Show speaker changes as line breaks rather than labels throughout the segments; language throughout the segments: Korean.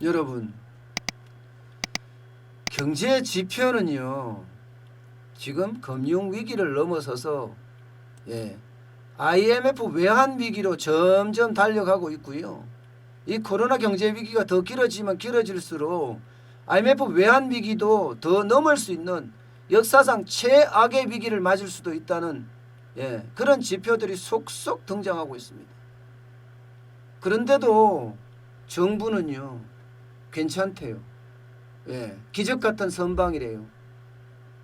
여러분, 경제 지표는요 지금 금융위기를 넘어서서 IMF 외환위기로 점점 달려가고 있고요. 이 코로나 경제위기가 더 길어지면 길어질수록 IMF 외환위기도 더 넘을 수 있는 역사상 최악의 위기를 맞을 수도 있다는 그런 지표들이 속속 등장하고 있습니다. 그런데도 정부는요 괜찮대요. 기적같은 선방이래요.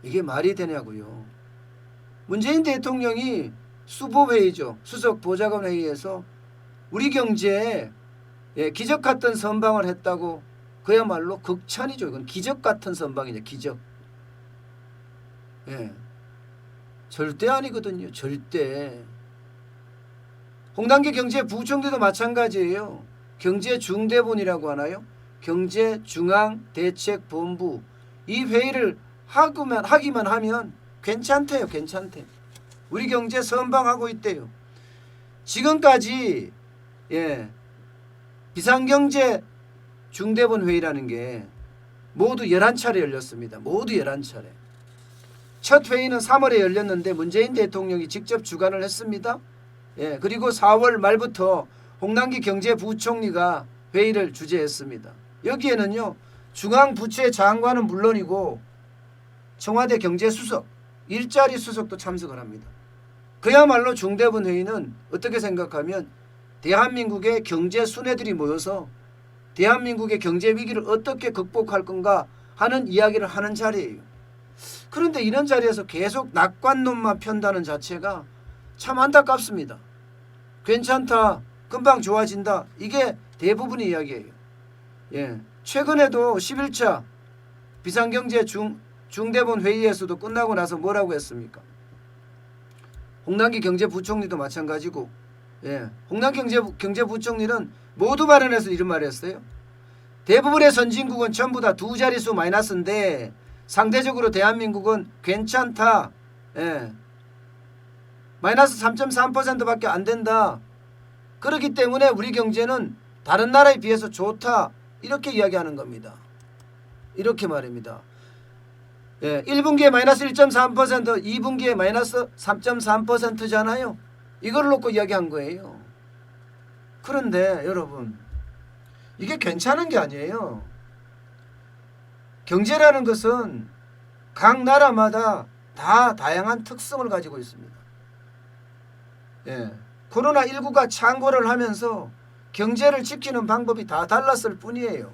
이게 말이 되냐고요. 문재인 대통령이 수보회의죠. 수석보좌관회의에서 우리 경제에 기적같은 선방을 했다고 그야말로 극찬이죠. 이건 기적같은 선방이죠. 기적. 절대 아니거든요. 절대. 홍남기 경제부총리도 마찬가지예요. 경제중대본이라고 하나요? 경제중앙대책본부. 이 회의를 하기만 하면 괜찮대요. 괜찮대. 우리 경제 선방하고 있대요. 지금까지 비상경제 중대본 회의라는 게 모두 11차례 열렸습니다. 모두 11차례. 첫 회의는 3월에 열렸는데 문재인 대통령이 직접 주관을 했습니다. 그리고 4월 말부터 홍남기 경제부총리가 회의를 주재했습니다. 여기에는요 중앙부처의 장관은 물론이고 청와대 경제수석, 일자리 수석도 참석을 합니다. 그야말로 중대본 회의는 어떻게 생각하면 대한민국의 경제 순회들이 모여서 대한민국의 경제 위기를 어떻게 극복할 건가 하는 이야기를 하는 자리예요. 그런데 이런 자리에서 계속 낙관론만 편다는 자체가 참 안타깝습니다. 괜찮다, 금방 좋아진다, 이게 대부분의 이야기예요. 최근에도 11차 비상경제 중대본 회의에서도 끝나고 나서 뭐라고 했습니까? 홍남기 경제부총리도 마찬가지고 홍남기 경제부총리는 모두 발언해서 이런 말을 했어요. 대부분의 선진국은 전부 다 두 자릿수 마이너스인데 상대적으로 대한민국은 괜찮다. 마이너스 3.3%밖에 안 된다. 그렇기 때문에 우리 경제는 다른 나라에 비해서 좋다. 이렇게 이야기하는 겁니다. 이렇게 말입니다. 1분기에 마이너스 1.3%, 2분기에 마이너스 3.3%잖아요. 이걸 놓고 이야기한 거예요. 그런데 여러분, 이게 괜찮은 게 아니에요. 경제라는 것은 각 나라마다 다 다양한 특성을 가지고 있습니다. 코로나19가 창궐을 하면서 경제를 지키는 방법이 다 달랐을 뿐이에요.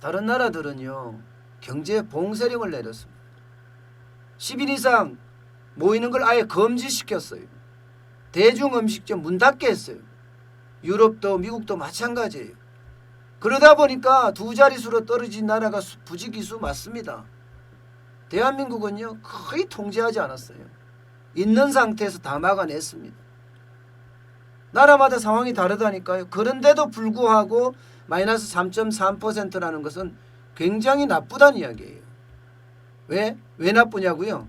다른 나라들은요 경제 봉쇄령을 내렸습니다. 10인 이상 모이는 걸 아예 금지시켰어요. 대중음식점 문 닫게 했어요. 유럽도 미국도 마찬가지예요. 그러다 보니까 두 자릿수로 떨어진 나라가 부지기수 맞습니다. 대한민국은요 거의 통제하지 않았어요. 있는 상태에서 다 막아냈습니다. 나라마다 상황이 다르다니까요. 그런데도 불구하고 마이너스 3.3%라는 것은 굉장히 나쁘다는 이야기예요. 왜 나쁘냐고요?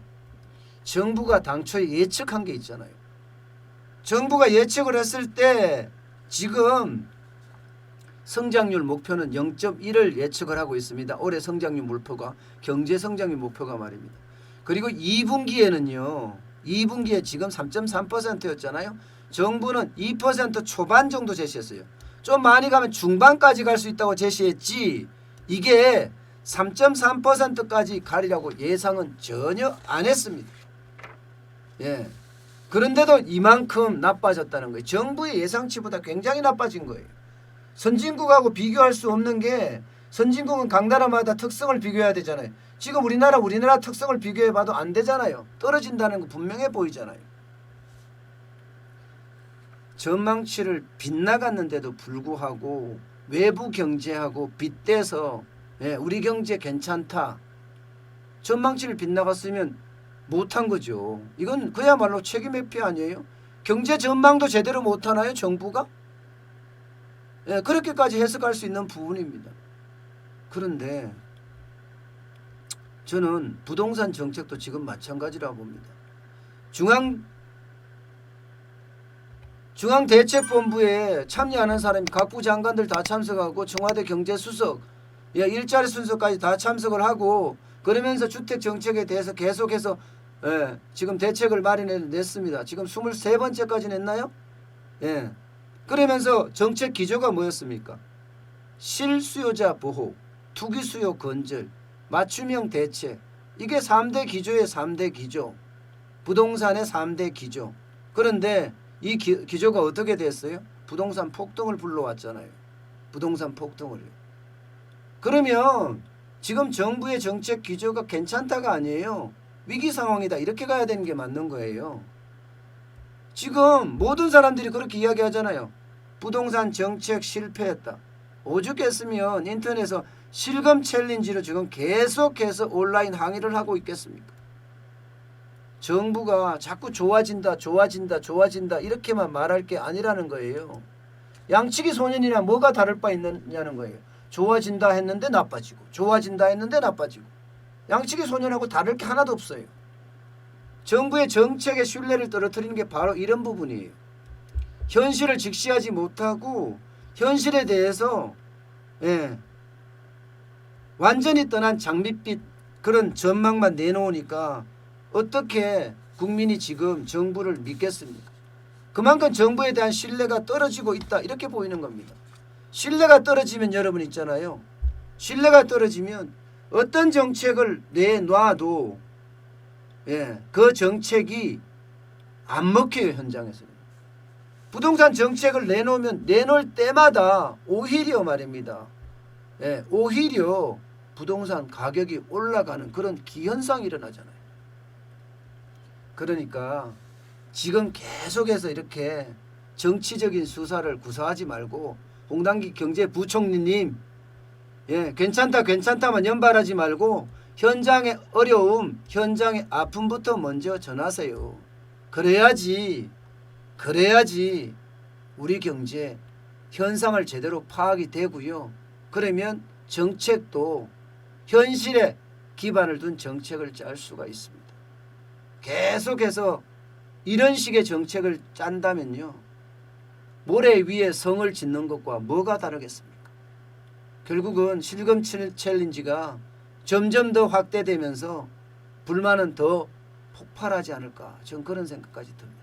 정부가 당초에 예측한 게 있잖아요. 정부가 예측을 했을 때 지금 성장률 목표는 0.1을 예측을 하고 있습니다. 올해 성장률 목표가, 경제 성장률 목표가 말입니다. 그리고 2분기에는요. 2분기에 지금 3.3%였잖아요. 정부는 2% 초반 정도 제시했어요. 좀 많이 가면 중반까지 갈 수 있다고 제시했지 이게 3.3%까지 가리라고 예상은 전혀 안 했습니다. 그런데도 이만큼 나빠졌다는 거예요. 정부의 예상치보다 굉장히 나빠진 거예요. 선진국하고 비교할 수 없는 게 선진국은 각 나라마다 특성을 비교해야 되잖아요. 지금 우리나라 특성을 비교해봐도 안 되잖아요. 떨어진다는 거 분명해 보이잖아요. 전망치를 빗나갔는데도 불구하고 외부 경제하고 빗대서 우리 경제 괜찮다. 전망치를 빗나갔으면 못한 거죠. 이건 그야말로 책임 회피 아니에요? 경제 전망도 제대로 못하나요? 정부가? 그렇게까지 해석할 수 있는 부분입니다. 그런데 저는 부동산 정책도 지금 마찬가지라고 봅니다. 중앙대책본부에 참여하는 사람이 각부 장관들 다 참석하고 청와대 경제수석 일자리 순서까지 다 참석을 하고 그러면서 주택정책에 대해서 계속해서 지금 대책을 마련해냈습니다. 지금 23번째까지 냈나요? 그러면서 정책 기조가 뭐였습니까? 실수요자 보호, 투기수요 건절, 맞춤형 대책. 이게 3대 기조예요. 3대 기조. 부동산의 3대 기조. 그런데 이 기조가 어떻게 됐어요? 부동산 폭등을 불러왔잖아요. 부동산 폭등을요. 그러면 지금 정부의 정책 기조가 괜찮다가 아니에요. 위기 상황이다. 이렇게 가야 되는 게 맞는 거예요. 지금 모든 사람들이 그렇게 이야기하잖아요. 부동산 정책 실패했다. 오죽했으면 인터넷에서 실검 챌린지로 지금 계속해서 온라인 항의를 하고 있겠습니까? 정부가 자꾸 좋아진다 이렇게만 말할 게 아니라는 거예요. 양치기 소년이나 뭐가 다를 바 있느냐는 거예요. 좋아진다 했는데 나빠지고 좋아진다 했는데 나빠지고 양치기 소년하고 다를 게 하나도 없어요. 정부의 정책의 신뢰를 떨어뜨리는 게 바로 이런 부분이에요. 현실을 직시하지 못하고 현실에 대해서 완전히 떠난 장밋빛 그런 전망만 내놓으니까 어떻게 국민이 지금 정부를 믿겠습니까? 그만큼 정부에 대한 신뢰가 떨어지고 있다 이렇게 보이는 겁니다. 신뢰가 떨어지면 여러분 있잖아요. 신뢰가 떨어지면 어떤 정책을 내놔도 그 정책이 안 먹혀요. 현장에서. 부동산 정책을 내놓으면 내놓을 때마다 오히려 말입니다. 오히려 부동산 가격이 올라가는 그런 기현상이 일어나잖아요. 그러니까 지금 계속해서 이렇게 정치적인 수사를 구사하지 말고 홍당기 경제부총리님 괜찮다만 연발하지 말고 현장의 어려움, 현장의 아픔부터 먼저 전하세요. 그래야지 우리 경제 현상을 제대로 파악이 되고요. 그러면 정책도 현실에 기반을 둔 정책을 짤 수가 있습니다. 계속해서 이런 식의 정책을 짠다면요. 모래 위에 성을 짓는 것과 뭐가 다르겠습니까? 결국은 실검 챌린지가 점점 더 확대되면서 불만은 더 폭발하지 않을까. 저는 그런 생각까지 듭니다.